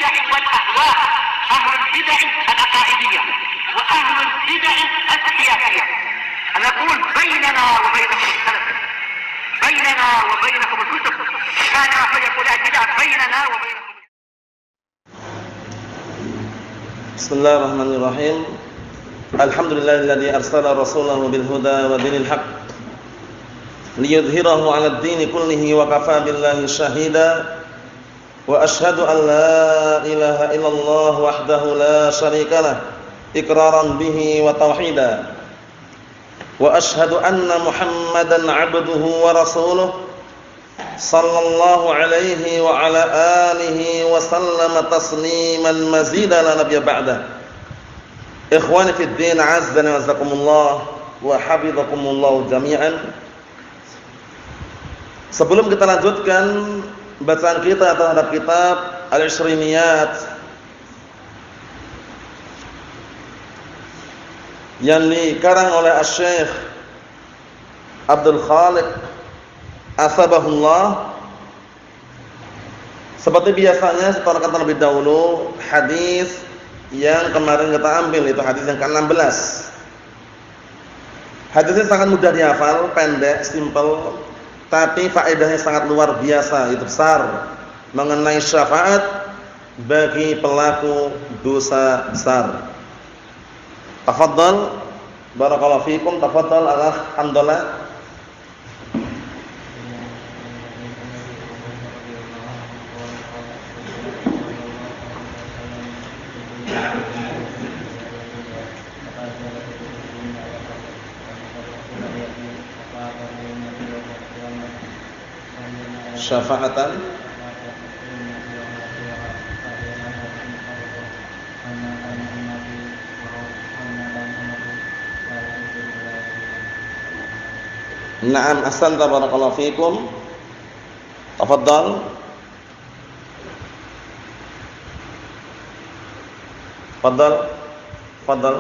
البدع والأهواء، أهل البدع العقائدية وأهل البدع السياسية. نقول بيننا وبينكم السلف، بيننا وبينكم الكتب، كان فيقول البدع بيننا وبينكم. Bismillahirrahmanirrahim. Alhamdulillahilladzi arsala rasulahu bil huda wa dinil haqq liyudhhirahu 'alad dini kullihi wa kafaa billahi shahida. Wa asyhadu an la ilaha illallah wahdahu la syarikalah iqraran bihi wa tauhida. Wa asyhadu anna Muhammadan 'abduhu wa rasuluh sallallahu alaihi wa ala alihi wa sallama tasliman mazida la nabiyya ba'da. Ikhwani fid din, azzani wa azakumullah wa hafizakumullah jami'an. Sebelum kita lanjutkan bacaan kita terhadap kitab Al-Ishriniyat yang dikarang oleh Asy-Syaikh Abdul Khaliq Asbahullah, seperti biasanya saya terangkan terlebih dahulu hadis yang kemarin kita ambil, itu hadis yang ke-16. Hadisnya sangat mudah dihafal, pendek, simpel, tapi faedahnya sangat luar biasa, itu besar, mengenai syafaat bagi pelaku dosa besar. Tafadhal, barakallahu fikum, tafadhal Akh Hamdallah. Syafa'atan Na'am, ahsanta, barakallahu fikum. Tafadhal. Tafadhal. Tafadhal.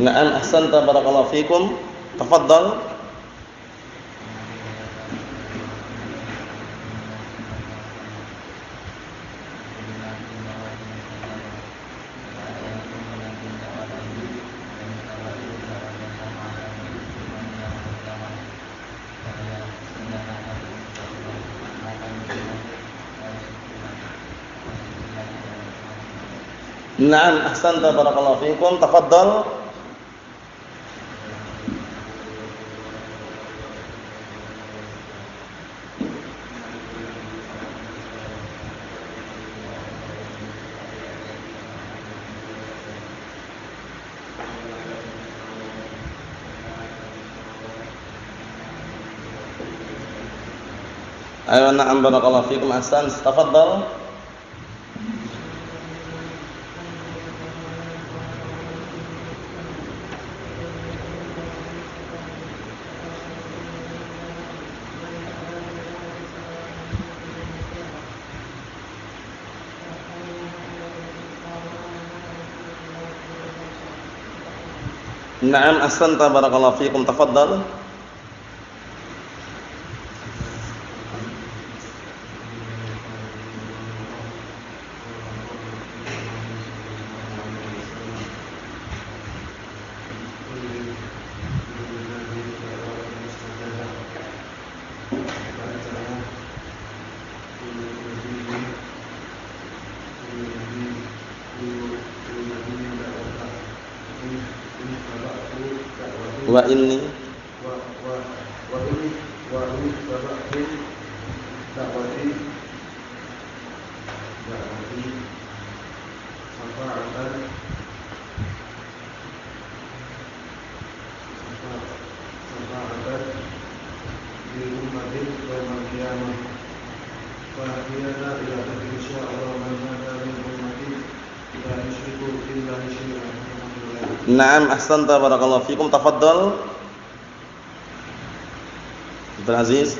Na'am, ahsanta, barakallahu fikum. Tafadhal. Na'am, ahsanta, barakallahu fikum. Tafadhal. Ayo, na'am, barakallahu fikum, ahsan, tafadhal. Na'am, ahsanta, barakallahu fikum, tafadhal. Wa inni Naam, ahsanta, barakallahu fikum. Tafadhal. Abdul Aziz.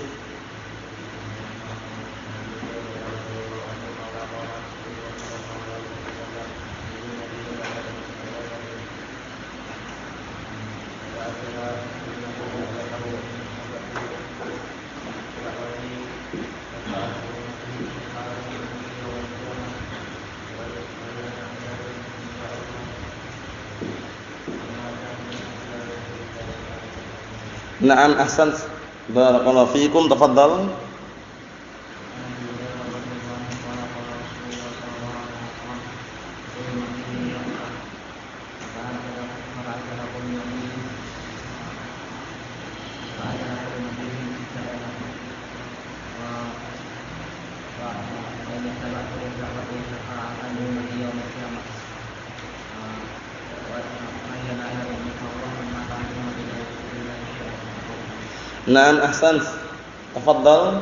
Naam, ahsant, barakallahu fikum. Tafadhal. Naam, ahsant. Tafadhal.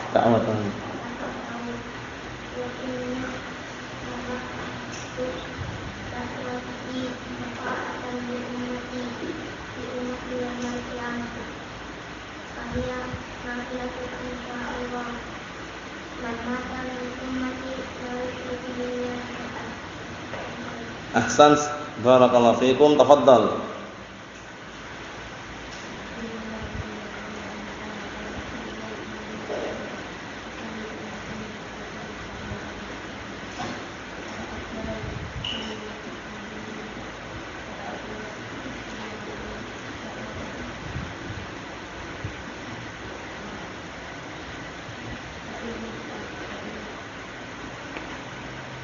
Ta'awatan. Ahsan, barakallahu fikum. Tafadhal.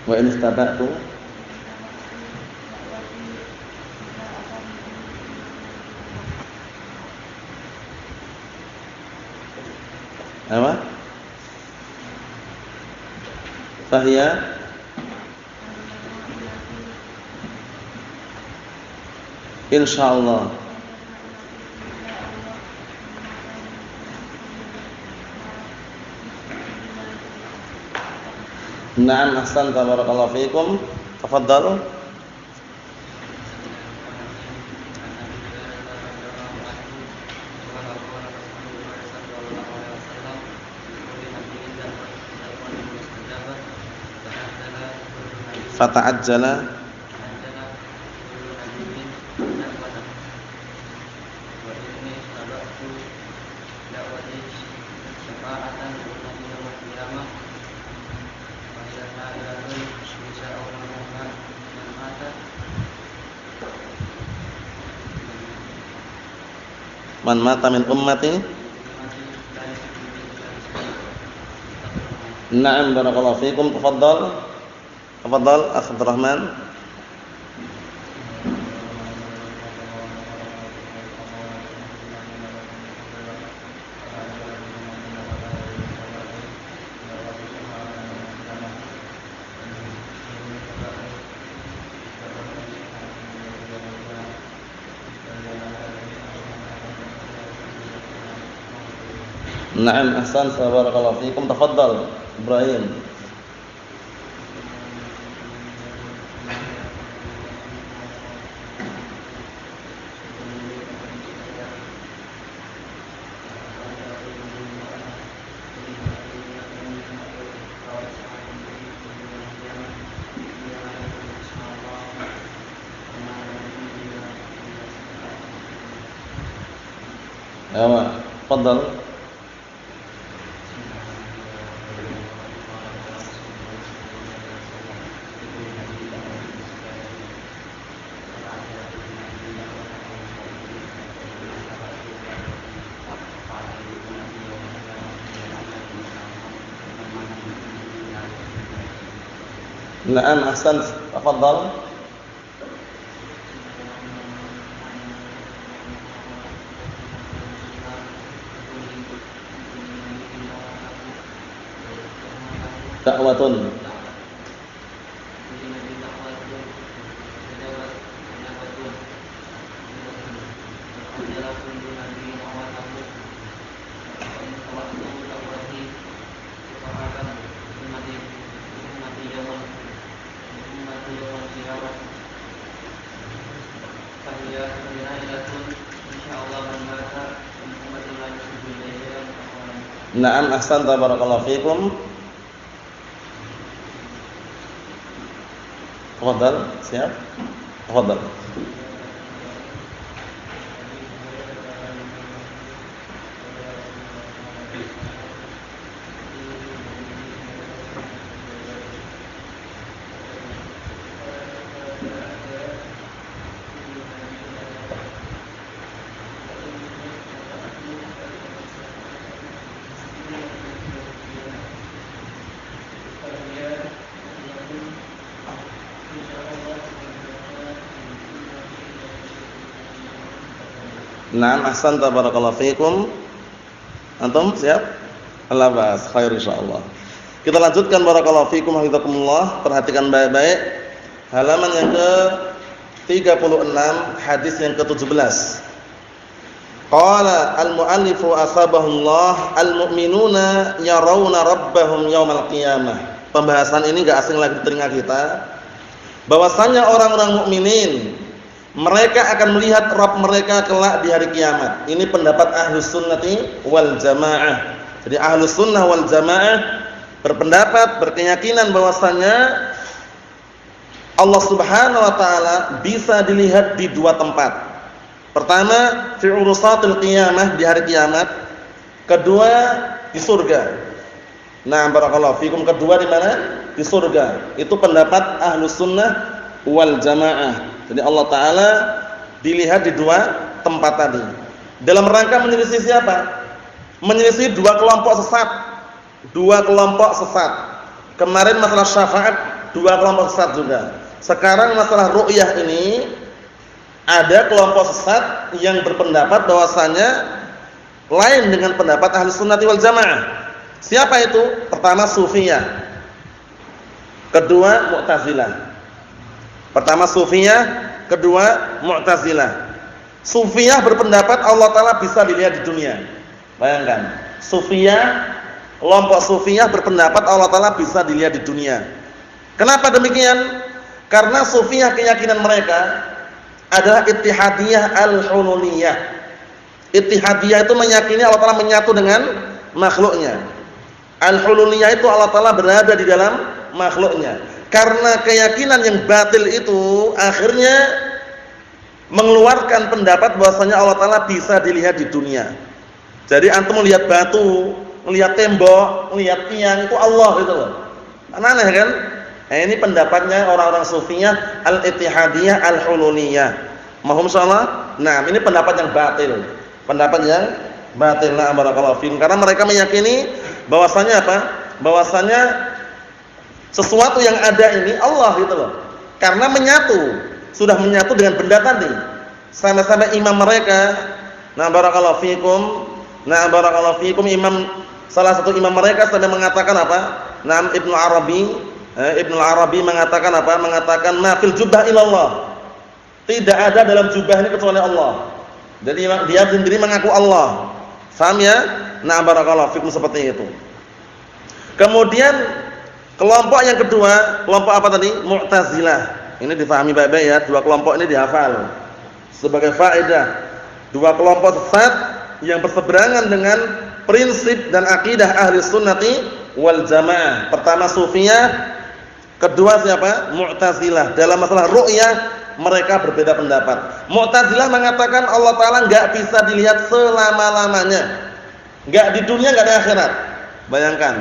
Wa in istaba'tu apa? Fahiya insyaallah. Naam, ahsan, barakallahu fikum. Tafadhal. Fata'ajjala man mata min ummati. Naam, barakallahu fikum. Tafadhal. Tafadhal, Akh Abdul Rahman. Naam, ahsan, barakallahu fikum. Tafadhal, Ibrahim. Ya, tafadhal. Naam, ahsan, tafadhal. Da'watun. Na'am, ahsanta, barakallahu fikum. Tafadhal, siap? Tafadhal. Na'am, ahsanta, barakallahu fikum. Antum siap? Allah bas, khair insyaallah. Kita lanjutkan, barakallahu fikum, hafizakumullah. Perhatikan baik-baik halaman yang ke-36, hadis yang ke-17. Qala al-mu'allifu asabahullah al-mu'minuna yarawna rabbahum yaumal qiyamah. Pembahasan ini enggak asing lagi di telinga kita. Bahwasanya orang-orang mukminin mereka akan melihat Rabb mereka kelak di hari kiamat. Ini pendapat Ahlus Sunnati wal Jamaah. Jadi Ahlus Sunnah wal Jamaah berpendapat, berkeyakinan bahwasanya Allah Subhanahu wa taala bisa dilihat di dua tempat. Pertama, fi urusatil qiyamah, di hari kiamat. Kedua, di surga. Nah, barakallahu fikum, kedua di mana? Di surga. Itu pendapat Ahlus Sunnah wal Jamaah. Jadi Allah Ta'ala dilihat di dua tempat tadi. Dalam rangka menyelisih siapa? Menyelisih dua kelompok sesat. Dua kelompok sesat. Kemarin masalah syafaat, dua kelompok sesat juga. Sekarang masalah ru'yah ini, ada kelompok sesat yang berpendapat bahwasanya lain dengan pendapat Ahlus Sunnati wal Jamaah. Siapa itu? Pertama Sufiyah. Kedua Mu'tazilah. Pertama Sufiyah, kedua Mu'tazilah. Sufiyah berpendapat Allah Ta'ala bisa dilihat di dunia. Bayangkan, Sufiyah, kelompok Sufiyah berpendapat Allah Ta'ala bisa dilihat di dunia. Kenapa demikian? Karena Sufiyah keyakinan mereka adalah Ittihadiyah al-Hululiyah. Ittihadiyah itu meyakini Allah Ta'ala menyatu dengan makhluknya. Al-Hululiyah itu Allah Ta'ala berada di dalam makhluknya. Karena keyakinan yang batil itu akhirnya mengeluarkan pendapat bahwasanya Allah Ta'ala bisa dilihat di dunia. Jadi antum melihat batu, melihat tembok, melihat tiang, itu Allah gitu loh. Aneh kan? Ini pendapatnya orang-orang Sufiyah al-Ittihadiyah al-Hululiyah. Mahum insyaallah. Nah, ini pendapat yang batil. Pendapat yang batil. Nah, barakallahu fiikum. Karena mereka meyakini bahwasanya apa? Bahwasanya sesuatu yang ada ini Allah gitu loh. Karena sudah menyatu dengan benda tadi. Sampai-sampai imam mereka, nah barakallahu fikum, salah satu imam mereka sampai mengatakan apa? Nah, Ibnu Arabi mengatakan apa? Mengatakan ma fil jubbah illallah. Tidak ada dalam jubah ini kecuali Allah. Jadi dia sendiri mengaku Allah. Paham ya? Nah, barakallahu fikum, seperti itu. Kemudian kelompok yang kedua, kelompok apa tadi? Mu'tazilah. Ini difahami baik-baik ya, dua kelompok ini dihafal sebagai faedah. Dua kelompok sesat yang berseberangan dengan prinsip dan akidah Ahli Sunnati wal Jamaah. Pertama Sufiyah, kedua siapa? Mu'tazilah. Dalam masalah ru'yah mereka berbeda pendapat. Mu'tazilah mengatakan Allah Ta'ala enggak bisa dilihat selama-lamanya. Enggak di dunia, enggak di akhirat. Bayangkan.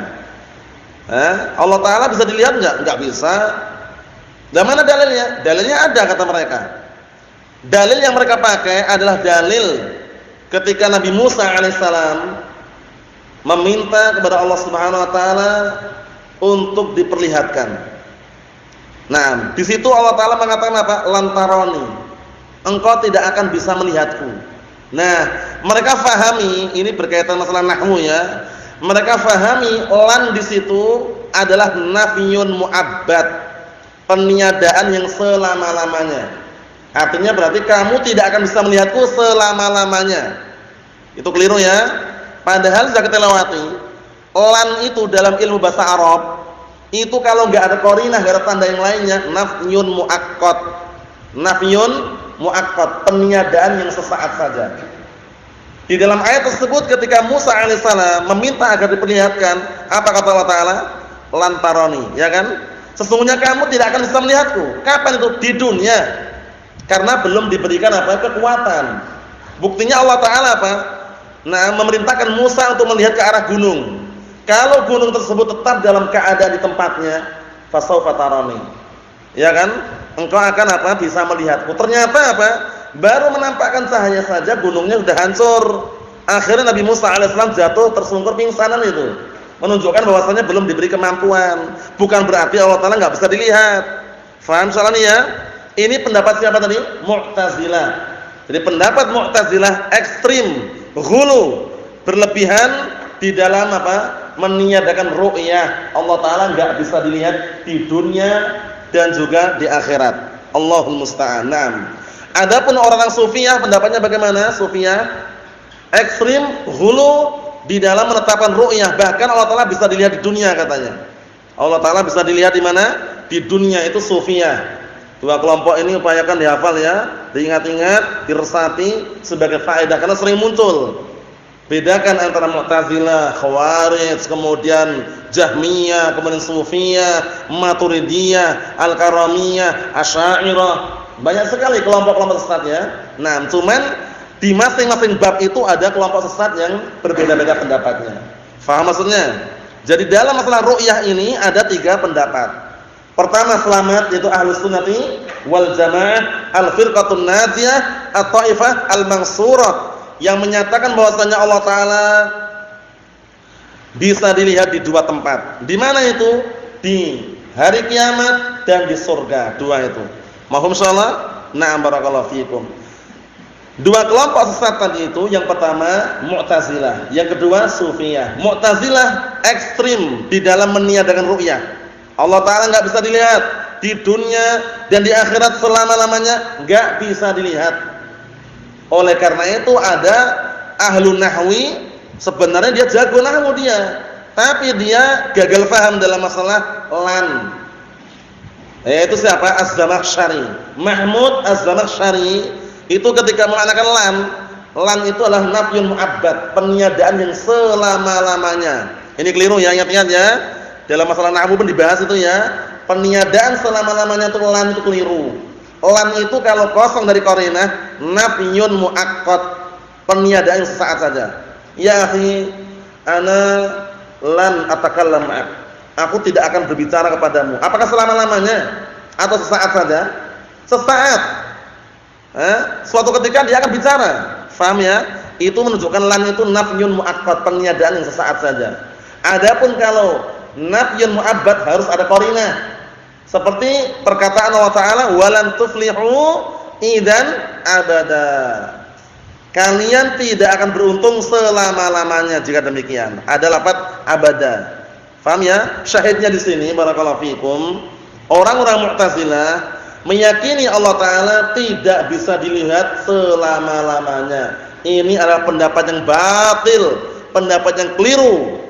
Allah Ta'ala bisa dilihat enggak? Enggak bisa. Dan mana dalilnya? Dalilnya ada kata mereka. Dalil yang mereka pakai adalah dalil ketika Nabi Musa alaihissalam meminta kepada Allah Subhanahu wa taala untuk diperlihatkan. Nah, di situ Allah Ta'ala mengatakan apa? Lantaroni. Engkau tidak akan bisa melihatku. Nah, mereka fahami, ini berkaitan masalah nahwu ya. Mereka fahami lan di situ adalah nafyun mu'abbad, peniadaan yang selama-lamanya. Artinya berarti kamu tidak akan bisa melihatku selama-lamanya. Itu keliru ya. Padahal sudah kita lewati. Lan itu dalam ilmu bahasa Arab itu kalau enggak ada qarinah, enggak ada tanda yang lainnya, nafyun muakkad. Nafyun muakkad, peniadaan yang sesaat saja. Di dalam ayat tersebut ketika Musa alaihissalam meminta agar diperlihatkan, apa kata Allah Taala? Lan taroni, ya kan? Sesungguhnya kamu tidak akan bisa melihatku. Kapan itu? Di dunia. Karena belum diberikan apa? Kekuatan. Buktinya Allah Taala apa? Nah, memerintahkan Musa untuk melihat ke arah gunung. Kalau gunung tersebut tetap dalam keadaan di tempatnya, fasaufa tarani. Ya kan? Engkau akan apa? Bisa melihatku. Ternyata apa? Baru menampakkan cahaya saja gunungnya sudah hancur. Akhirnya Nabi Musa alaihissalam jatuh tersungkur pingsanan itu. Menunjukkan bahwasanya belum diberi kemampuan. Bukan berarti Allah Taala enggak bisa dilihat. Faham soalnya ya? Ini pendapat siapa tadi? Mu'tazilah. Jadi pendapat Mu'tazilah ekstrim, ghulu, berlebihan di dalam apa? Meniadakan ru'yah. Allah Taala enggak bisa dilihat di dunia dan juga di akhirat. Allahul musta'an. Adapun orang-orang sufiyah pendapatnya bagaimana? Sufiyah ekstrim, ghulu di dalam menetapkan ru'yah. Bahkan Allah Taala bisa dilihat di dunia katanya. Allah Taala bisa dilihat di mana? Di dunia. Itu sufiyah. Dua kelompok ini upayakan dihafal ya, diingat-ingat, diresapi sebagai faedah karena sering muncul. Bedakan antara Mu'tazilah, Khawarij, kemudian Jahmiyah, kemudian Sufiyah, Maturidiyah, Al-Karamiyah, Asy'ariyah. Banyak sekali kelompok-kelompok sesat ya. Nah, cuman di masing-masing bab itu ada kelompok sesat yang berbeda-beda pendapatnya. Faham maksudnya? Jadi dalam masalah ru'yah ini ada 3 pendapat. Pertama selamat yaitu Ahlus Sunnati wal Jamaah, Al-Firqatun Najiyah, At-Taifah Al-Mansurah yang menyatakan bahwasanya Allah Taala bisa dilihat di 2 tempat. Di mana itu? Di hari kiamat dan di surga. 2 itu. Mahum insyaallah. Na'am barakallahu fikum. 2 kelompok sesat tadi itu, yang pertama Mu'tazilah, yang kedua Sufiyah. Mu'tazilah ekstrim di dalam meniadakan ru'yah. Allah Ta'ala enggak bisa dilihat di dunia dan di akhirat selama-lamanya, enggak bisa dilihat. Oleh karena itu ada ahlu nahwi, sebenarnya dia jago nahwu dia, tapi dia gagal paham dalam masalah lan. Yaitu siapa? Az-Zamakhsyari. Mahmud Az-Zamakhsyari itu ketika mengatakan lan itu adalah nafyun mu'abbad, peniadaan yang selama-lamanya. Ini keliru ya, ingat-ingat ya. Dalam masalah nahwu pun dibahas itu ya. Peniadaan selama-lamanya itu lan itu keliru. Lan itu kalau kosong dari qarinah nafyun muakkad, peniadaan yang sesaat saja. Ya akhi, ana lan atakallam ma'ak. Aku tidak akan berbicara kepadamu. Apakah selama-lamanya atau sesaat saja? Sesaat. Suatu ketika dia akan bicara. Faham ya? Itu menunjukkan lan itu nafyun muakkad, peniadaan yang sesaat saja. Adapun kalau nafyun mu'abbad harus ada qarinah. Seperti perkataan Allah Ta'ala, walan tuflihu idzan abada. Kalian tidak akan beruntung selama-lamanya jika demikian. Ada lafaz abada. Paham ya? Syahidnya di sini barakallahu fikum, orang-orang Mu'tazilah meyakini Allah Ta'ala tidak bisa dilihat selama-lamanya. Ini adalah pendapat yang batil, pendapat yang keliru.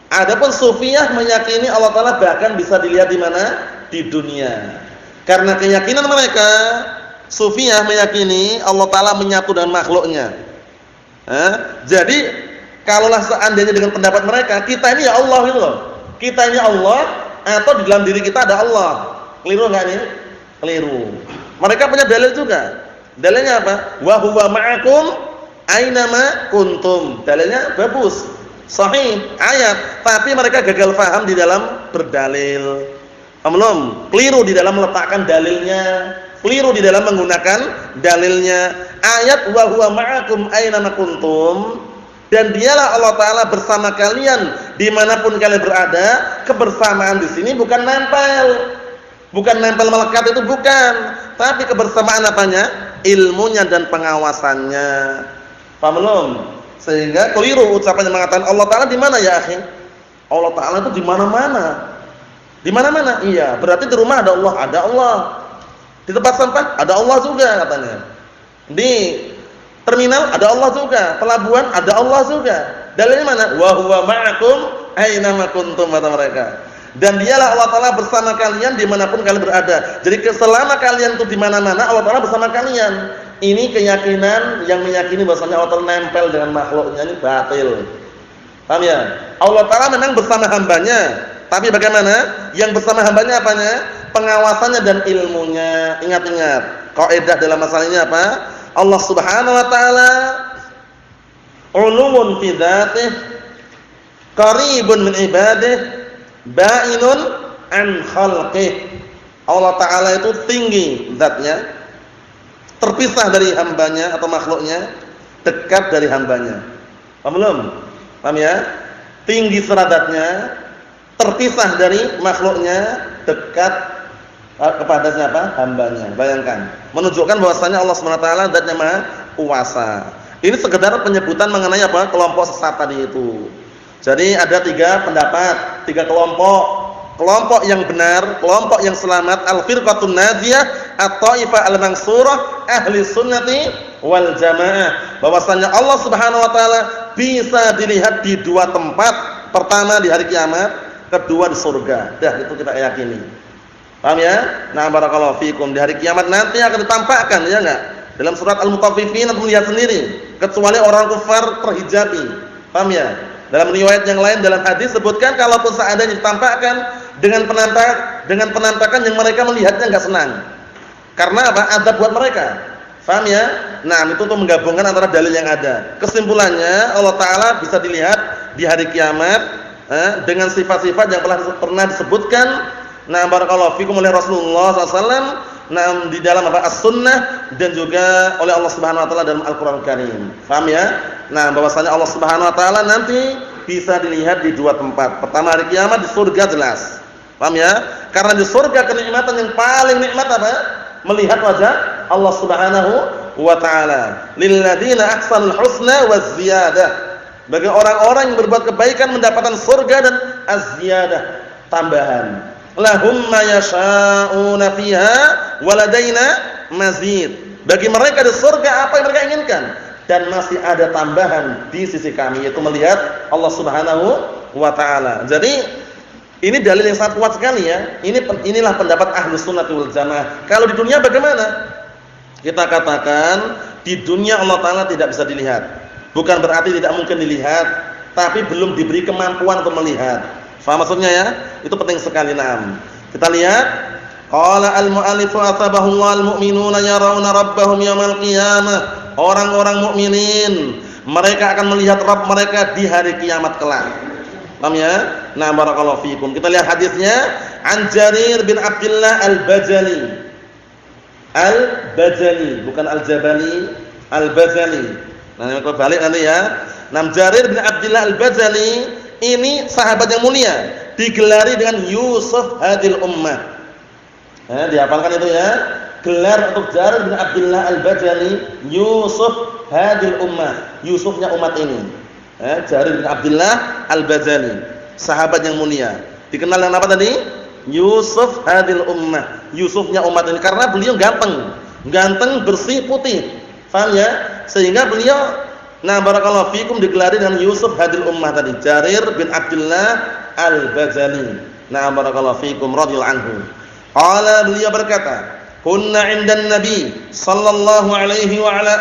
Adapun Sufiyah meyakini Allah Ta'ala bahkan bisa dilihat di mana? Di dunia. Karena keyakinan mereka, Sufiyah meyakini Allah Ta'ala menyatu dengan makhluknya. Jadi kalaulah seandainya dengan pendapat mereka, kita ini ya Allah gitu loh. Kita ini Allah atau di dalam diri kita ada Allah. Keliru enggak nih? Keliru. Mereka punya dalil juga. Dalilnya apa? Wa huwa ma'akum ainama kuntum. Dalilnya bagus, sahih, ayat, tapi mereka gagal paham di dalam berdalil. Belum, keliru di dalam meletakkan dalilnya, keliru di dalam menggunakan dalilnya. Ayat wa huwa ma'akum ainama kuntum, dan dialah Allah Ta'ala bersama kalian dimanapun kalian berada. Kebersamaan di sini bukan nempel, bukan nempel melekat, itu bukan, tapi kebersamaan apanya? Ilmunya dan pengawasannya. Paham belum? Sehingga keliru ucapan yang mengatakan Allah Ta'ala di mana ya akhi? Allah Ta'ala itu di mana-mana. Di mana-mana? Iya, berarti di rumah ada Allah, ada Allah. Di tempat sampah ada Allah juga katanya. Di terminal ada Allah juga, pelabuhan ada Allah juga. Dalilnya mana? Wa huwa ma'akum aina ma kuntum, kata mereka. Dan dialah Allah Ta'ala bersama kalian dimanapun kalian berada. Jadi selama kalian itu di mana-mana, Allah Ta'ala bersama kalian. Ini keyakinan yang meyakini bahwasanya Allah Ta'ala nempel dengan makhluknya, ini batil. Paham ya? Allah Ta'ala memang bersama hambanya, tapi bagaimana? Yang bersama hambanya apanya? Pengawasannya dan ilmunya. Ingat-ingat, kaidah dalam masalah ini apa? Allah Subhanahu wa Ta'ala ulumun fi dzatihi, qaribun min ibadihi, ba'inun an khalqih. Allah Ta'ala itu tinggi zatnya, terpisah dari hambanya atau makhluknya, dekat dari hambanya. Paham belum? Paham ya? Tinggi seradatnya, terpisah dari makhluknya, dekat kepada siapa? Hambanya. Bayangkan, menunjukkan bahwasanya Allah SWT zatnya Maha Kuasa. Ini sekedar penyebutan mengenai apa? Kelompok sesat tadi itu. Jadi ada 3 pendapat, 3 kelompok. Kelompok yang benar, kelompok yang selamat, al-firqatun najiyah, at-taifah al-mansurah, ahli sunnati wal jamaah. Bahwasanya Allah Subhanahu wa Ta'ala bisa dilihat di 2 tempat. Pertama di hari kiamat, kedua di surga. Dah, itu kita yakini. Paham ya? Nah, barakallahu fikum, di hari kiamat nanti akan ditampakkan, ya enggak? Dalam surat Al-Mutaffifin antum lihat sendiri, kecuali orang kafir terhijabi. Paham ya? Dalam riwayat yang lain dalam hadis sebutkan kalaupun seandainya ditampakkan dengan penampakan yang mereka melihatnya enggak senang. Karena apa? Azab buat mereka. Paham ya? Nah, itu tuh menggabungkan antara dalil yang ada. Kesimpulannya Allah Ta'ala bisa dilihat di hari kiamat dengan sifat-sifat yang pernah disebutkan. Nah, barakallahu fikum oleh Rasulullah SAW. Nah, di dalam apa? As-Sunnah dan juga oleh Allah Subhanahu wa Ta'ala dalam Al-Qur'an Karim. Paham ya? Nah, bahwasanya Allah Subhanahu wa Ta'ala nanti bisa dilihat di 2 tempat. Pertama hari kiamat di surga jelas. Paham ya? Karena di surga kenikmatan yang paling nikmat apa? Melihat wajah Allah Subhanahu wa Ta'ala. Lilladzina ahsanul husna waziyadah. Bagi orang-orang yang berbuat kebaikan mendapatkan surga dan az-ziyadah, tambahan. Lahum ma yasha'una fiha waladaina mazid. Bagi mereka di surga apa yang mereka inginkan dan masih ada tambahan di sisi kami, yaitu melihat Allah Subhanahu wa Ta'ala. Jadi ini dalil yang sangat kuat sekali ya. Inilah pendapat Ahlus Sunnah wal Jamaah. Kalau di dunia bagaimana? Kita katakan di dunia Allah Ta'ala tidak bisa dilihat. Bukan berarti tidak mungkin dilihat, tapi belum diberi kemampuan untuk melihat. Faham maksudnya ya? Itu penting sekali. Naam. Kita lihat, qala al-mu'allifu athabahullah al-mu'minuna yarawna rabbahum yaumil qiyamah. Orang-orang mukminin, mereka akan melihat Rabb mereka di hari kiamat kelak. Paham ya? Nah, barakallahu fikum. Kita lihat hadisnya, an Jarir bin Abdullah al-Bajali. Al-Bajali, bukan al-Jabali, al-Bajali. Nah, ini kalau balik nanti ya. Nam Jarir bin Abdullah al-Bajali ini sahabat yang mulia, digelari dengan Yusuf hadil ummah. Dihafalkan itu ya. Gelar untuk Jarir bin Abdullah al-Bajali, Yusuf hadil ummah, Yusufnya umat ini. Jarir bin Abdullah al-Bajali, sahabat yang mulia. Dikenal dengan apa tadi? Yusuf hadil ummah, Yusufnya umat ini, karena beliau ganteng, bersih, putih. Paham ya? Sehingga beliau, nah barakallahu fikum, digelari dengan Yusuf hadil ummah tadi, Jarir bin Abdullah al-Bajali. Nah barakallahu fikum radhiyallahu anhu. Qala, beliau berkata, kunna 'indan nabi sallallahu alaihi wa ala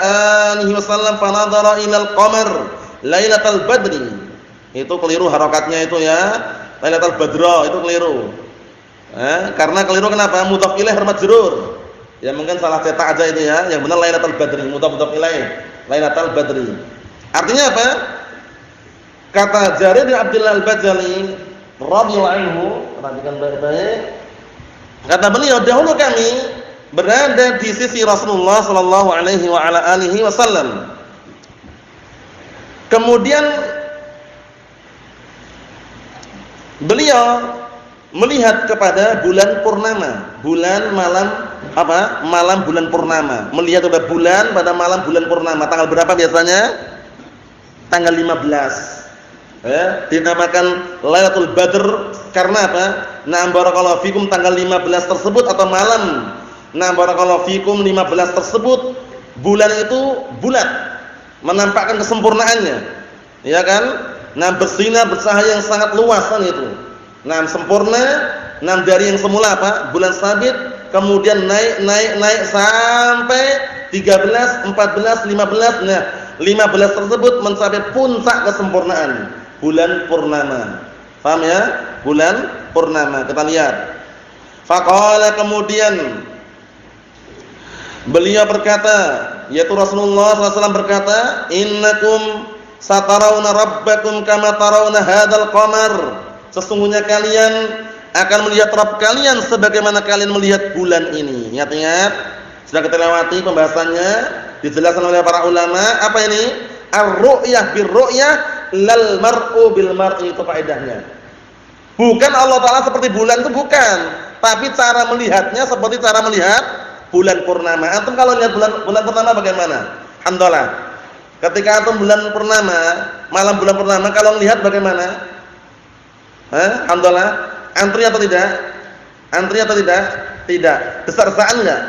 alihi wasallam fa nadhara ila al-qamar lailatul badri. Itu keliru harakatnya itu ya. Lailatul badra itu keliru. Karena keliru kenapa? Mudhaf ilaih majrur. Ya mungkin salah cetak aja itu ya. Yang benar lailatul badri, mudhaf ilaih. Lailatul badri. Artinya apa? Kata Jarir bin Abdullah al-Bajali radhiyallahu anhu, perhatikan baik-baik. Kata beliau, dahulu kami berada di sisi Rasulullah sallallahu alaihi wa ala alihi wasallam. Kemudian beliau melihat kepada bulan purnama, bulan malam apa? Malam bulan purnama. Melihat kepada bulan pada malam bulan purnama. Tanggal berapa biasanya? Tanggal 15. Dinamakan Lailatul Badr karena apa? Nah, barakallahu fikum tanggal 15 tersebut atau malam. Nah, barakallahu fikum 15 tersebut bulan itu bulat, menampakkan kesempurnaannya. Ya kan? Nah, bersinar bercahaya yang sangat luas kan itu. Nah, sempurna. Nah, dari yang semula apa? Bulan sabit, kemudian naik sampai 13, 14, 15. Nah, 15 tersebut mencapai puncak kesempurnaan, bulan purnama. Paham ya? Bulan purnama. Kita lihat. Faqala, kemudian beliau berkata, yaitu Rasulullah SAW berkata, "Innakum satarawna rabbakum kama tarawna hadzal qamar." Sesungguhnya kalian akan melihat Rabb kalian sebagaimana kalian melihat bulan ini. Ingat-ingat, sudah kita lewati pembahasannya, dijelaskan oleh para ulama. Apa ini? Ar-ru'yah bir-ru'yah lal mar'u bil mar'i, itu faedahnya. Bukan Allah Ta'ala seperti bulan, itu bukan, tapi cara melihatnya seperti cara melihat bulan purnama. Antum kalau lihat bulan purnama bagaimana? Alhamdulillah. Ketika antum bulan purnama, malam bulan purnama, kalau melihat bagaimana? Alhamdulillah. Antri atau tidak? Antri atau tidak? Tidak. Besar-besaan enggak?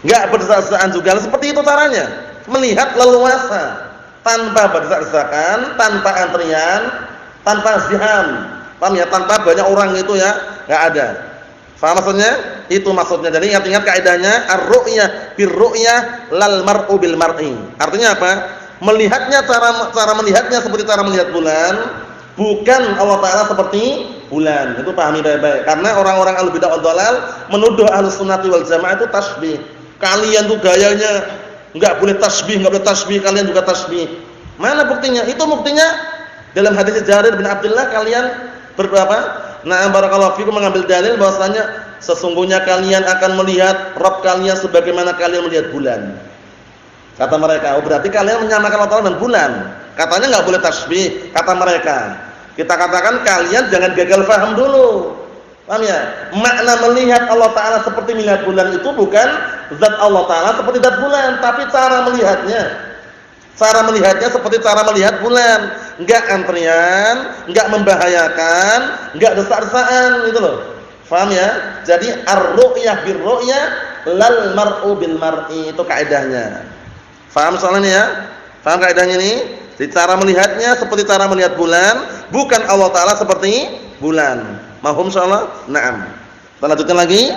Enggak berdesak-desakan juga. Seperti itu caranya. Melihat leluasa, tanpa berdesak-desakan, tanpa antrian, tanpa ziham. Paham ya? Tanpa banyak orang itu ya, enggak ada. Paham maksudnya? Itu maksudnya. Jadi ingat-ingat kaidahnya, ar-ru'yah bir-ru'yah lal mar'u bil mar'i. Artinya apa? Melihatnya cara melihatnya seperti cara melihat bulan, bukan Allah Ta'ala seperti bulan. Itu pahami baik-baik. Karena orang-orang ahlu bidah wal dhalal menuduh ahlus sunnati wal jamaah itu tasbih. Kalian tuh gayanya enggak boleh tasbih, kalian juga tasbih. Mana buktinya? Itu buktinya dalam hadis Jarir bin Abdullah, kalian berapa? Nah, barakallahu fikum, mengambil dalil bahwasanya sesungguhnya kalian akan melihat Rabb kalian sebagaimana kalian melihat bulan. Kata mereka, oh berarti kalian menyamakan Allah Ta'ala dengan bulan. Katanya enggak boleh tasbih, kata mereka. Kita katakan kalian jangan gagal paham dulu. Paham ya? Makna melihat Allah Ta'ala seperti melihat bulan itu bukan zat Allah Ta'ala seperti zat bulan, tapi cara melihatnya. Cara melihatnya seperti cara melihat bulan. Enggak antrian, enggak membahayakan, enggak desak-desakan, gitu loh. Paham ya? Jadi ar-ru'yah bir-ru'yah lal mar'u bil mar'i, itu kaidahnya. Paham soalnya ya? Paham kaidahnya ini? Jadi cara melihatnya seperti cara melihat bulan, bukan Allah Ta'ala seperti bulan. Mahum insyaallah? Naam. Kita lanjutkan lagi.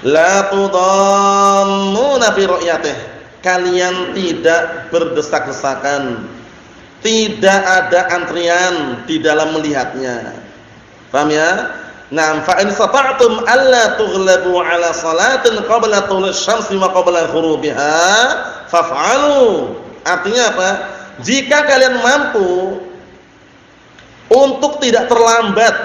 La tudammuna fi ru'yatih. Kalian tidak berdesak-desakan, tidak ada antrian di dalam melihatnya. Paham ya? Naam, fa in sata'tum alla tughlabu ala salatin qabla tulus syamsi wa qabla ghurubiha faf'alu. Artinya apa? Jika kalian mampu untuk tidak terlambat,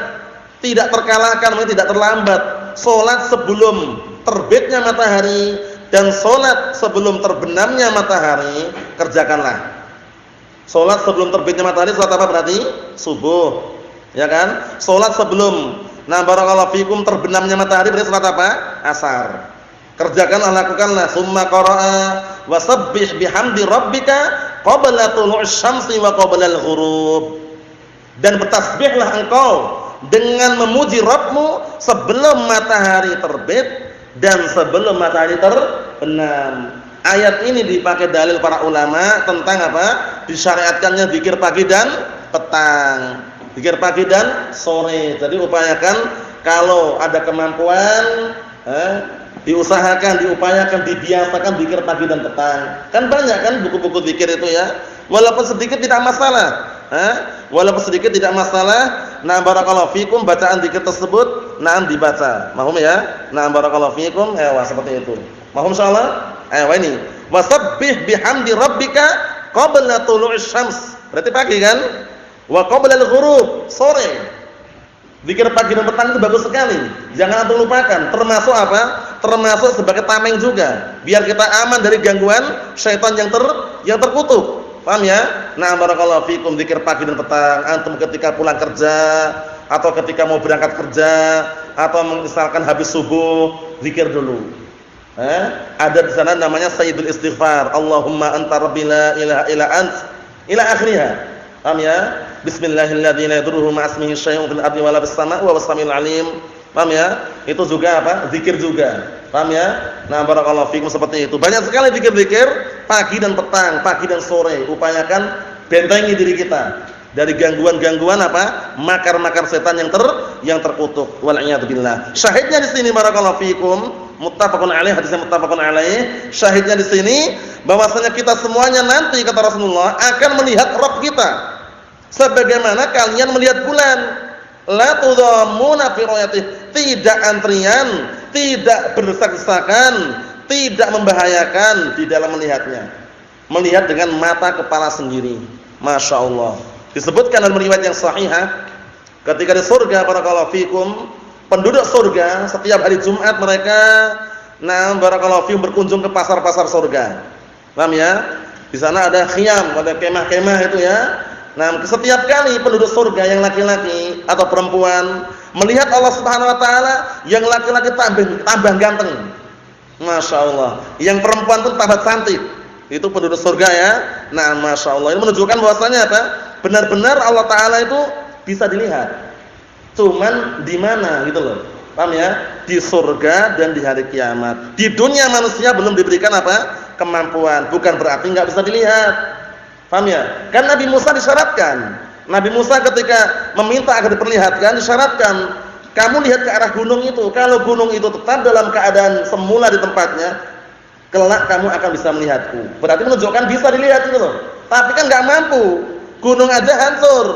tidak terkalahkan, tidak terlambat, salat sebelum terbitnya matahari dan salat sebelum terbenamnya matahari, kerjakanlah. Salat sebelum terbitnya matahari, salat apa berarti? Subuh. Ya kan? Salat sebelum, nah barakallahu fikum, terbenamnya matahari berarti salat apa? Asar. Kerjakanlah, lakukanlah. Summa qara'a wasabbih bihamdi rabbika qabla tulu'is syamsi wa qabla al-ghurub. Dan bertasbihlah engkau dengan memuji Rabbmu sebelum matahari terbit dan sebelum matahari terbenam. Ayat ini dipakai dalil para ulama tentang apa? Disyariatkannya zikir pagi dan petang. Zikir pagi dan sore. Jadi upayakan kalau ada kemampuan, diusahakan, diupayakan, dibiasakan zikir pagi dan petang. Kan banyak kan buku-buku zikir itu ya. Walaupun sedikit tidak masalah. Walaupun sedikit tidak masalah. Nah barakallahu fikum, bacaan zikir tersebut dibaca. Mahum ya? Nah barakallahu fikum, seperti itu. Mahum insyaallah? Ini wasabbih bihamdi rabbika qabla tulu'is syams. Berarti pagi kan? Wa qabla al-ghurub, sore. Zikir pagi dan petang itu bagus sekali. Jangan antum lupakan. Termasuk apa? Termasuk sebagai tameng juga. Biar kita aman dari gangguan syaitan yang terkutuk. Paham ya? Nah, barakallahu fikum, zikir pagi dan petang. Antum ketika pulang kerja atau ketika mau berangkat kerja atau misalkan habis subuh, zikir dulu. Ada di sana namanya Sayyidul Istighfar. Allahumma anta rabbi la ilaha illa ant ila akhirnya. Paham ya? Bismillahilladzi la yadurru ma'asmihi syai'un fil ardi wala fis sama'i wa huwas samiul 'alim. Paham ya? Itu juga apa? Zikir juga. Paham ya? Nah, barakallahu fikum seperti itu. Banyak sekali zikir-zikir pagi dan petang, pagi dan sore. Upayakan bentengi diri kita dari gangguan-gangguan apa? Makar-makar setan yang terkutuk. Wal a'yadu billah. Syahidnya di sini barakallahu fikum, muttafaqun alaih, hadisnya muttafaqun alaih. Syahidnya di sini bahwasanya kita semuanya nanti kata Rasulullah akan melihat Rabb kita. Sebagaimana kalian melihat bulan. La tudhammuna fi ru'yatihi, tidak antrian, tidak berdesak-desakan, tidak membahayakan di dalam melihatnya. Melihat dengan mata kepala sendiri. Masya Allah. Disebutkan dalam riwayat yang sahihah, ketika di surga barakallahu fikum, penduduk surga setiap hari Jumat mereka barakallahu fikum berkunjung ke pasar-pasar surga. Paham ya? Di sana ada khiyam, ada kemah-kemah itu ya. Nah, setiap kali penduduk surga yang laki-laki atau perempuan melihat Allah Subhanahu wa taala, yang laki-laki tambah ganteng. Masya Allah. Yang perempuan pun tambah cantik. Itu penduduk surga ya. Nah, Masya Allah. Ini menunjukkan bahwasanya apa? Benar-benar Allah taala itu bisa dilihat. Cuman di mana gitu loh. Paham ya? Di surga dan di hari kiamat. Di dunia manusia belum diberikan apa? Kemampuan. Bukan berarti enggak bisa dilihat. Paham ya? Kan Nabi Musa disyaratkan. Nabi Musa ketika meminta agar diperlihatkan, disyaratkan, kamu lihat ke arah gunung itu. Kalau gunung itu tetap dalam keadaan semula di tempatnya, kelak kamu akan bisa melihatku. Berarti menunjukkan bisa dilihat itu loh. Tapi kan enggak mampu. Gunung aja hancur.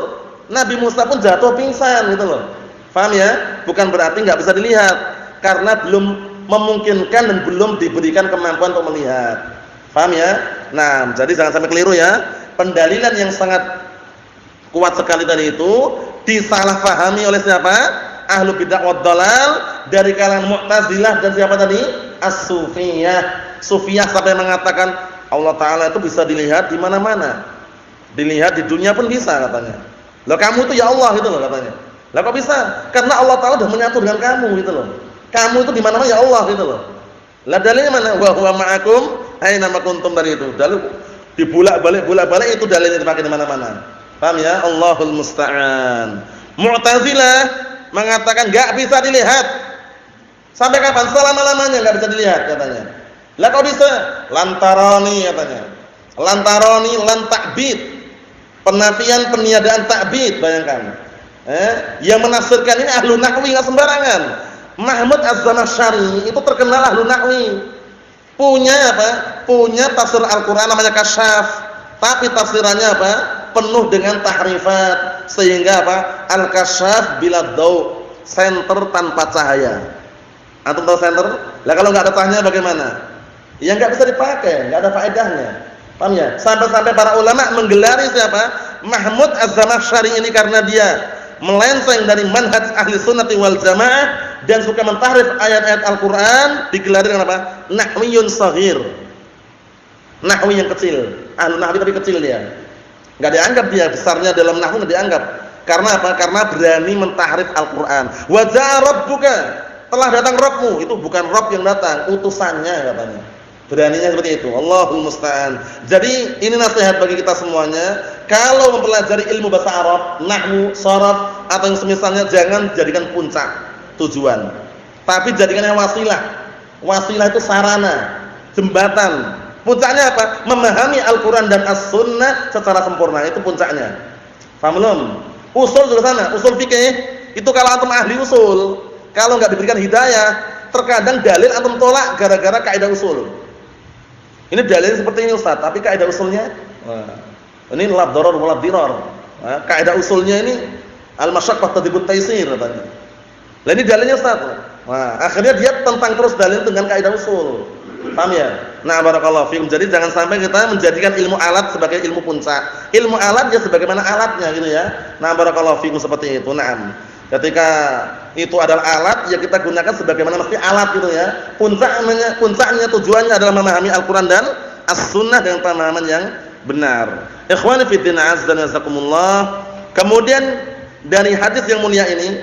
Nabi Musa pun jatuh pingsan gitu loh. Paham ya? Bukan berarti enggak bisa dilihat, karena belum memungkinkan dan belum diberikan kemampuan untuk melihat. Paham ya? Nah, jadi jangan sampai keliru ya. Pendalilan yang sangat kuat sekali tadi itu disalahpahami oleh siapa? Ahlu bid'ah wad dhalal, dari kalangan Mu'tazilah dan siapa tadi? As-Sufiyah. Sufiyah sampai mengatakan Allah taala itu bisa dilihat di mana-mana. Dilihat di dunia pun bisa katanya. Lah kamu itu ya Allah gitu loh katanya. Lah kok bisa? Karena Allah taala sudah menyatu dengan kamu gitu loh. Kamu itu di mana-mana ya Allah gitu loh. Lah dalilnya mana? Wa huwa ma'akum aina ma kuntum, dari itu. Dalil bolak-balik itu dalilnya dipakai di mana-mana. Paham ya? Allahul musta'an. Mu'tazilah mengatakan enggak bisa dilihat. Sampai kapan? Selama-lamanya enggak bisa dilihat katanya. Lah kok bisa? Lantaroni katanya. Lantaroni lan ta'bid. Penafian peniadaan ta'bid, bayangkan. Yang menafsirkan ini ahlu nahwi enggak sembarangan. Mahmud Az-Zamakhsyari itu terkenal ahlu nahwi. Punya apa? Punya tafsir Al-Qur'an namanya Kasyaf. Tapi tafsirannya apa? Penuh dengan tahrifat, sehingga apa? Al-Kasyaf bila daw, senter tanpa cahaya. Antum tahu senter? Lah kalau enggak ada cahaya bagaimana? Ya enggak bisa dipakai, enggak ada faedahnya. Paham ya? Sampai-sampai para ulama menggelari siapa? Mahmud Az-Zamakhsyari ini karena dia melenceng dari manhaj ahli sunnati wal jamaah dan suka mentahrif ayat-ayat Al-Qur'an, digelari dengan apa? Nahwiyun shaghir. Nahwi yang kecil. Ahlu nahwi tapi kecil dia. Enggak dianggap dia besarnya dalam nahwu, enggak dianggap. Karena apa? Karena berani mentahrif Al-Qur'an. Wa ja'a rabbuka, telah datang Rabbmu. Itu bukan Rabb yang datang, utusannya katanya. Beraninya seperti itu. Allahul musta'an. Jadi ini nasihat bagi kita semuanya. Kalau mempelajari ilmu bahasa Arab, nahwu, sharaf atau yang semisalnya, jangan jadikan puncak tujuan. Tapi jadikan yang wasilah. Wasilah itu sarana, jembatan. Puncaknya apa? Memahami Al-Qur'an dan As-Sunnah secara sempurna. Itu puncaknya. Paham belum? Usul di sana, usul fikih. Itu kalau antum ahli usul. Kalau enggak diberikan hidayah, terkadang dalil antum tolak gara-gara kaidah usul. Ini dalil seperti ini Ustaz, tapi kaidah usulnya ini la dharar wa la dhirar. Kaidah usulnya ini al-masyaqqah tadhibut taysir katanya. Lah ini dalilnya Ustaz. Nah, akhirnya dia tentang terus dalil dengan kaidah usul. Paham ya? Nah, barakallahu fiikum. Jadi jangan sampai kita menjadikan ilmu alat sebagai ilmu puncak. Ilmu alat ya sebagaimana alatnya gitu ya. Nah, barakallahu fiikum seperti itu. Naam. Ketika itu adalah alat, ya kita gunakan sebagaimana mesti alat gitu ya. Puncaknya tujuannya adalah memahami Al-Qur'an dan As-Sunnah dengan pemahaman yang benar. Ikhwani fi din, azza wa jazakumullah. Kemudian dari hadis yang mulia ini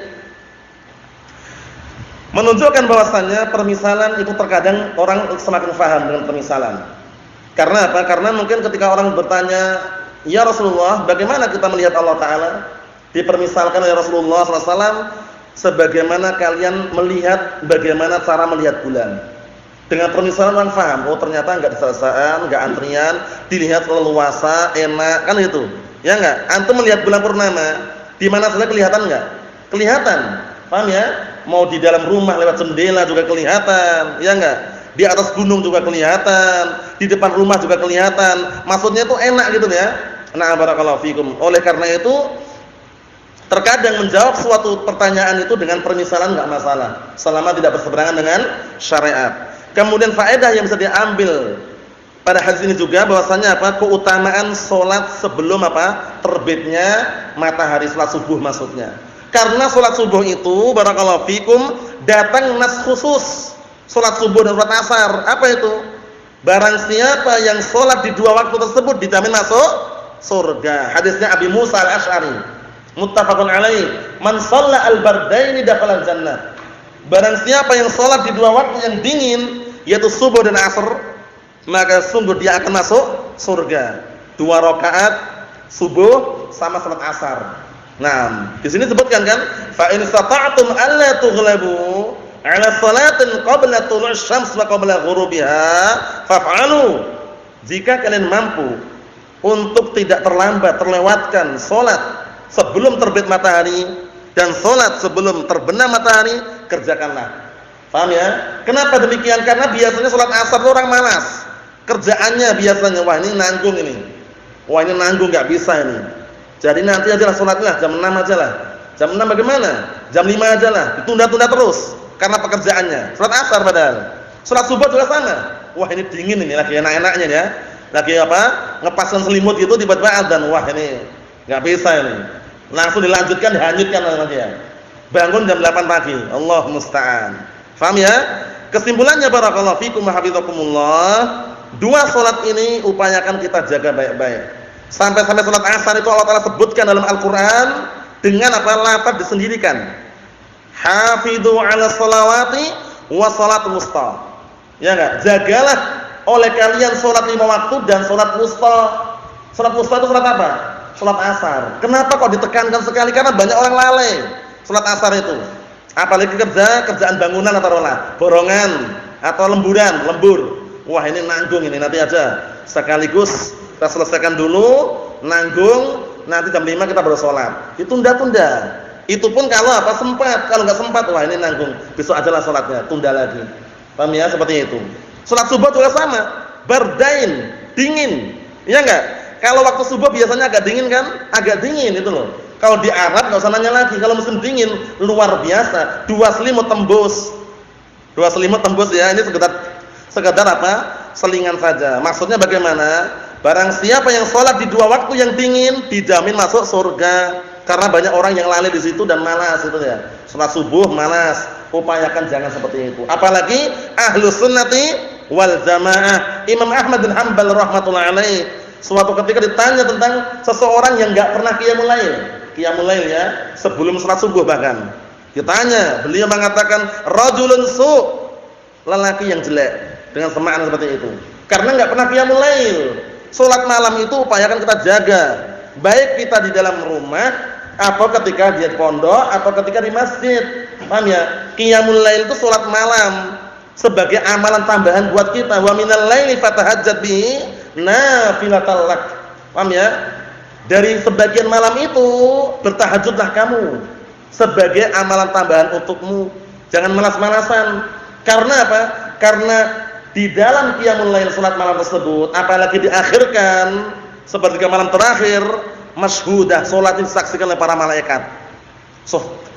menunjukkan bahwasannya permisalan itu terkadang orang semakin paham dengan permisalan. Karena apa? Karena mungkin ketika orang bertanya "Ya Rasulullah, bagaimana kita melihat Allah Ta'ala?" Dipermisalkan oleh Rasulullah SAW, sebagaimana kalian melihat bagaimana cara melihat bulan. Dengan permisalan orang paham, oh ternyata enggak desaan, enggak antrian, dilihat leluasa, enak, kan itu. Ya enggak? Antum melihat bulan purnama, di mana saja kelihatan enggak? Kelihatan. Paham ya? Mau di dalam rumah lewat jendela juga kelihatan, ya enggak? Di atas gunung juga kelihatan, di depan rumah juga kelihatan. Maksudnya itu enak gitu ya. Nah, barakallahu fikum. Oleh karena itu terkadang menjawab suatu pertanyaan itu dengan permisalan enggak masalah, selama tidak berseberangan dengan syariat. Kemudian faedah yang bisa diambil pada hadis ini juga bahwasanya apa? Keutamaan salat sebelum apa? Terbitnya matahari, salat subuh maksudnya. Karena salat subuh itu barakallahu fikum datang nas khusus. Salat subuh dan salat asar. Apa itu? Barang siapa yang salat di dua waktu tersebut dijamin masuk surga. Hadisnya Abi Musa Al-Asy'ari. Muttafaqun alaih. Man shalla al-bardaini dakhala al-jannah. Barang siapa yang salat di dua waktu yang dingin, yaitu subuh dan asar, maka sungguh dia akan masuk surga. 2 rakaat subuh sama salat asar. Nah, di sini sebutkan kan, fa in sata'tum alla tughlabu 'ala salatin qabla tulu'i syams wa qabla ghurubiha faf'alu. Jika kalian mampu untuk tidak terlewatkan salat sebelum terbit matahari dan salat sebelum terbenam matahari, kerjakanlah. Paham ya? Kenapa demikian? Karena biasanya salat asar itu orang malas. Kerjaannya biasanya, wah ini nanggung ini. Wah ini nanggung enggak bisa ini. Jadi nanti ajalah salatnya jam 6 ajalah. Jam 6 bagaimana? Jam 5 ajalah. Ditunda-tunda terus karena pekerjaannya. Salat asar padahal. Salat subuh juga sama. Wah ini dingin ini, lagi enak-enaknya ya. Lagi apa? Ngepaskan selimut gitu tiba-tiba adzan. Wah ini enggak bisa ini. Langsung dilanjutkan, dihanyutkan sama dia. Bangun jam 8 pagi. Allah musta'an. Paham ya? Kesimpulannya barakallahu fikum wa hafizakumullah, 2 salat ini upayakan kita jaga baik-baik. Sampai-sampai salat asar itu Allah Taala sebutkan dalam Al-Qur'an dengan apa? Lafaz disendirikan. Hafidhu 'ala shalawati wa shalatul wusta. Ya enggak? Jagalah oleh kalian salat 5 waktu dan salat wusta. Salat wusta itu salat apa? Salat asar. Kenapa kok ditekankan sekali? Karena banyak orang lalai salat asar itu. Apalagi kerjaan bangunan atau borongan atau lembur. Wah ini nanggung ini, nanti aja. Sekaligus kita selesaikan dulu, nanggung, nanti jam 5 kita baru sholat. Ditunda-tunda. Itu pun kalau apa? Sempat. Kalau nggak sempat, wah ini nanggung. Besok ajalah sholatnya, tunda lagi. Paham ya? Seperti itu. Sholat subuh juga sama. Bardain, dingin. Iya enggak? Kalau waktu subuh biasanya agak dingin kan? Agak dingin itu loh. Kalau di Arab nggak usah nanya lagi. Kalau musim dingin luar biasa. 2 selimut tembus. 2 selimut tembus ya. Ini sekedar apa? Selingan saja. Maksudnya bagaimana? Barang siapa yang sholat di 2 waktu yang dingin dijamin masuk surga. Karena banyak orang yang lalai di situ dan malas itu ya. Sholat subuh malas. Upayakan jangan seperti itu. Apalagi ahlus sunnati wal jamaah. Imam Ahmad bin Hanbal rahmatullahi alaih, suatu ketika ditanya tentang seseorang yang enggak pernah qiyamul lail ya, sebelum salat subuh bahkan. Ditanya, beliau mengatakan rajulun su', lelaki yang jelek, dengan semakna seperti itu. Karena enggak pernah qiyamul lail. Salat malam itu upayakan kita jaga, baik kita di dalam rumah atau ketika di pondok atau ketika di masjid. Paham ya? Qiyamul lail itu salat malam sebagai amalan tambahan buat kita. Wa minal laili fatahajjat bihi nafilatal lak. Paham ya? Dari sebagian malam itu bertahajudlah kamu sebagai amalan tambahan untukmu. Jangan malas-malasan. Karena apa? Karena di dalam qiyamul lail salat malam tersebut, apalagi diakhirkan seperti malam terakhir, masyhudah, salat disaksikan oleh para malaikat.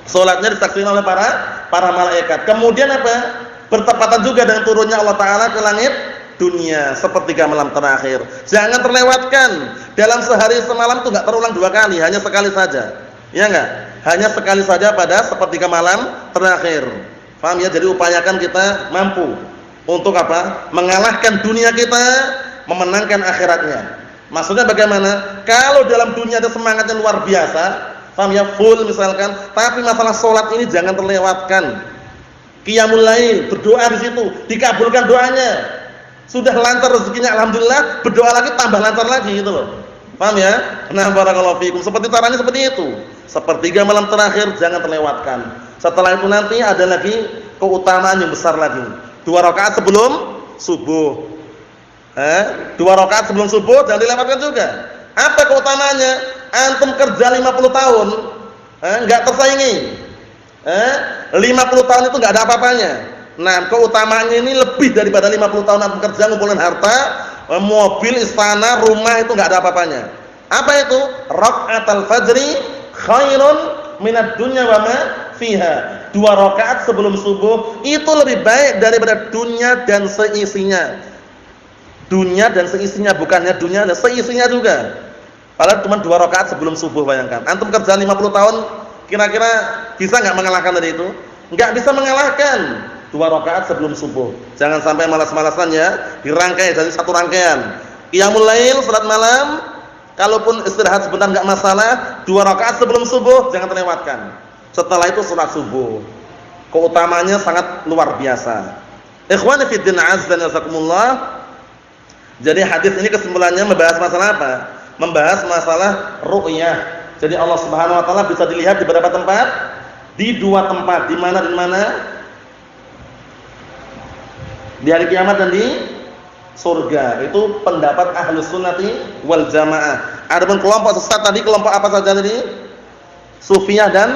Salatnya disaksikan oleh para malaikat. Kemudian apa? Bertepatan juga dengan turunnya Allah Taala ke langit dunia sepertiga malam terakhir. Jangan terlewatkan. Dalam sehari semalam itu enggak terulang 2 kali, hanya sekali saja. Ya enggak? Hanya sekali saja pada sepertiga malam terakhir. Paham ya? Jadi upayakan kita mampu untuk apa? Mengalahkan dunia kita, memenangkan akhiratnya. Maksudnya bagaimana? Kalau dalam dunia ada semangatnya luar biasa, paham ya? Full misalkan, tapi masalah salat ini jangan terlewatkan. Qiyamul lail, berdoa di situ, dikabulkan doanya. Sudah lancar rezekinya alhamdulillah, berdoa lagi tambah lancar lagi gitu loh. Paham ya? Nah, barakallahu fikum. Seperti caranya seperti itu. Sepertiga malam terakhir jangan terlewatkan. Setelah itu nanti ada lagi keutamaan yang besar lagi. 2 rakaat sebelum subuh. 2 rakaat sebelum subuh jangan dilewatkan juga. Apa keutamaannya? Antum kerja 50 tahun, enggak tersaingi. 50 tahun itu enggak ada apa-apanya. Nah, keutamaannya ini lebih daripada 50 tahun antum kerja ngumpulin harta, mobil, istana, rumah, itu enggak ada apa-apanya. Apa itu? Raka'atul fajri khairun minad dunya wa ma fiha. 2 rakaat sebelum subuh itu lebih baik daripada dunia dan seisinya. Dunia dan seisinya, bukannya dunia dan seisinya juga. Padahal cuma 2 rakaat sebelum subuh, bayangkan. Antum kerja 50 tahun, kira-kira bisa enggak mengalahkan dari itu? Enggak bisa mengalahkan. 2 rakaat sebelum subuh. Jangan sampai malas-malasan ya, dirangkai jadi satu rangkaian. Qiyamul lail, salat malam, kalaupun istirahat sebentar enggak masalah, 2 rakaat sebelum subuh jangan terlewatkan. Setelah itu salat subuh. Keutamanya sangat luar biasa. Ikhwani fi din azza wa jazakumullah. Jadi hadis ini kesimpulannya membahas masalah apa? Membahas masalah ru'yah. Jadi Allah Subhanahu wa taala bisa dilihat di beberapa tempat? Di 2 tempat. Di mana dan mana? Di hari kiamat dan di surga. Itu pendapat Ahlus Sunnati wal Jamaah. Adapun kelompok sesat tadi, kelompok apa saja tadi? Sufiyah dan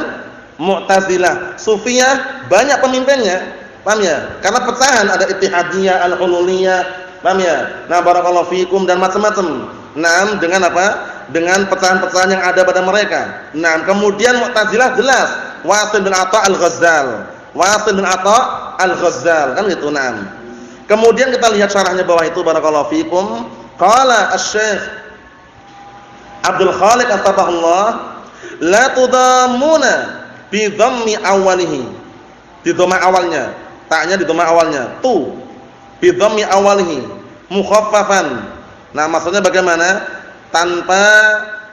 Mu'tazilah. Sufiyah banyak pemimpinnya, paham ya? Karena pecahan ada Ittihadiyah, Al-Hululiyah, paham ya? Nah, barakallahu fikum dan macam-macam. Nah, dengan apa? Dengan pecahan-pecahan yang ada pada mereka. Nah, kemudian Mu'tazilah jelas, Wasil bin Atha Al-Ghazzal. Wasil bin Atha Al-Ghazzal, kan gitu. Nah, kemudian kita lihat syarahnya bawah itu, barakallahu fikum. Qala Asy-Syaikh Abdul Khaliq At-Tabahullah, la tudamuna bi dhammi awalihi. Di dhamma awalnya, taknya di dhamma awalnya. Tu bi dhammi awalihi mukhaffafan. Nah, maksudnya bagaimana? Tanpa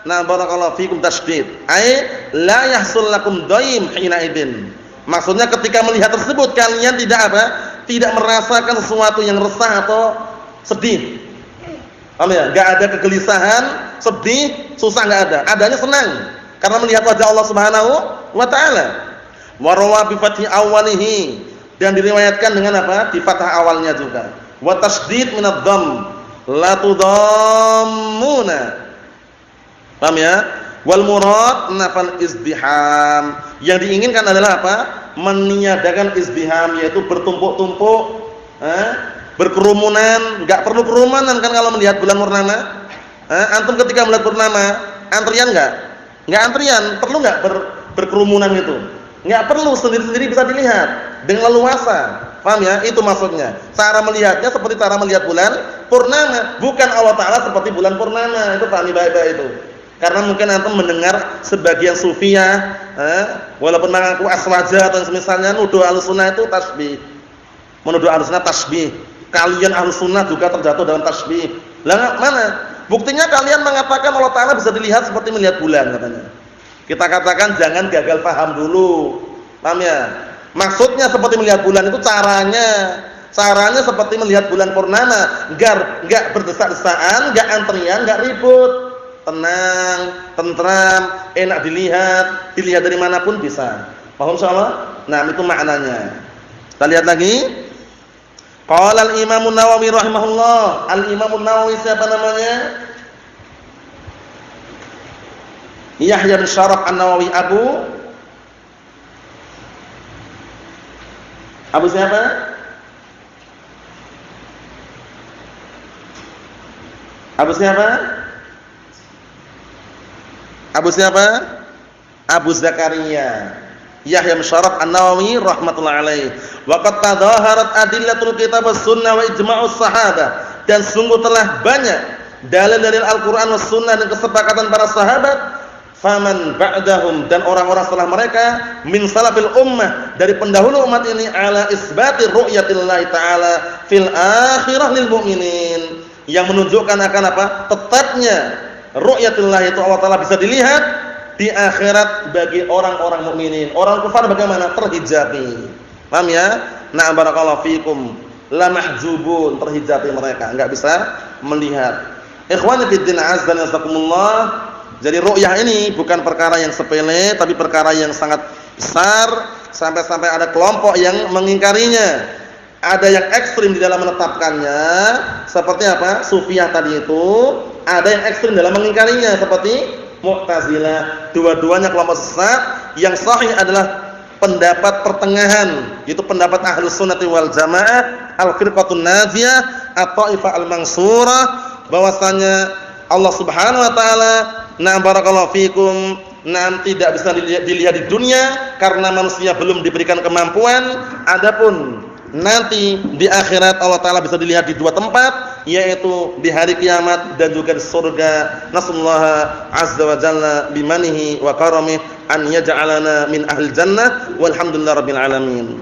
barakallahu fikum tasydid. Ai la yahsul lakum dhaim hina idin. Maksudnya ketika melihat tersebut kalian tidak apa? Tidak merasakan sesuatu yang resah atau sedih. Paham ya? Enggak ada kegelisahan, sedih, susah enggak ada. Adanya senang karena melihat wajah Allah Subhanahu wa taala. Wa rawa bi fathi awwalihi, dan diriwayatkan dengan apa? Di fathah awalnya juga. Wa tasydid min ad-dhamm. La tudammuna. Paham ya? Wal murad nafal izdiham. Yang diinginkan adalah apa? Meniadakan izdiham, yaitu bertumpuk-tumpuk, berkerumunan. Enggak perlu kerumunan kan kalau melihat bulan purnama? Antum ketika melihat purnama, antrian enggak? Enggak antrian, perlu enggak berkerumunan itu? Enggak perlu, sendiri-sendiri bisa dilihat dengan leluasa. Paham ya? Itu maksudnya. Cara melihatnya seperti cara melihat bulan purnama, bukan Allah Taala seperti bulan purnama. Itu pahami baik-baik itu. Karena mungkin antum mendengar sebagian sufiyah, walaupun mengaku aswaja atau semisalnya, nuduh Ahlussunnah itu tasbih. Menuduh Ahlussunnah tasbih. Kalian Ahlussunnah juga terjatuh dalam tasbih. Lah mana? Buktinya kalian mengatakan Allah Taala bisa dilihat seperti melihat bulan katanya. Kita katakan jangan gagal paham dulu. Paham ya? Maksudnya seperti melihat bulan itu caranya seperti melihat bulan purnama, enggak berdesak-desakan, enggak antrian, enggak ribut. Tenang, tentram, enak dilihat dari manapun bisa. Paham insyaallah? Nah, itu maknanya. Kita lihat lagi. Qala al-Imam an-Nawawi rahimahullah. Al-Imam an-Nawawi siapa namanya? Yahya bin Syaraf an-Nawawi Abu siapa? Abu Zakaria Yahya bin Syaraf an-Nawawi rahmatullah alaih. Wa qad tadhaharat adillatul kitab was-sunnah wa ijma'us sahabah, dan sungguh telah banyak dalil-dalil Al-Qur'an was sunnah dan kesepakatan para sahabat, faman ba'dahum, dan orang-orang setelah mereka, min salafil ummah, dari pendahulu umat ini, ala isbati ru'yatillahi ta'ala fil akhirah lil mu'minin, yang menunjukkan akan apa? Tetapnya ru'yatullah, itu Allah Taala bisa dilihat di akhirat bagi orang-orang mukminin. Orang kafir bagaimana? Terhijabi. Paham ya? Na'am barakallahu fikum. La mahjubun, terhijabi mereka, enggak bisa melihat. Ikhwani fid din azza wa jazakumullah. Jadi ru'yah ini bukan perkara yang sepele tapi perkara yang sangat besar sampai-sampai ada kelompok yang mengingkarinya. Ada yang ekstrim di dalam menetapkannya seperti apa? Sufiyah tadi itu, ada yang ekstrim dalam mengingkarinya seperti Mu'tazilah. Dua-duanya kelompok sesat. Yang sahih adalah pendapat pertengahan, yaitu pendapat Ahlus Sunnati wal Jamaah, al-firqatun najiyah atau Taifah al-mansurah, bahwasanya Allah Subhanahu wa taala, na barakallahu fikum, tidak bisa dilihat di dunia karena manusia belum diberikan kemampuan. Adapun nanti di akhirat Allah taala bisa dilihat di dua tempat, yaitu di hari kiamat dan juga di surga. Nasallaha azza wa jalla bimanihi wa karamih an yaj'alana min ahli jannah walhamdulillahirabbil alamin.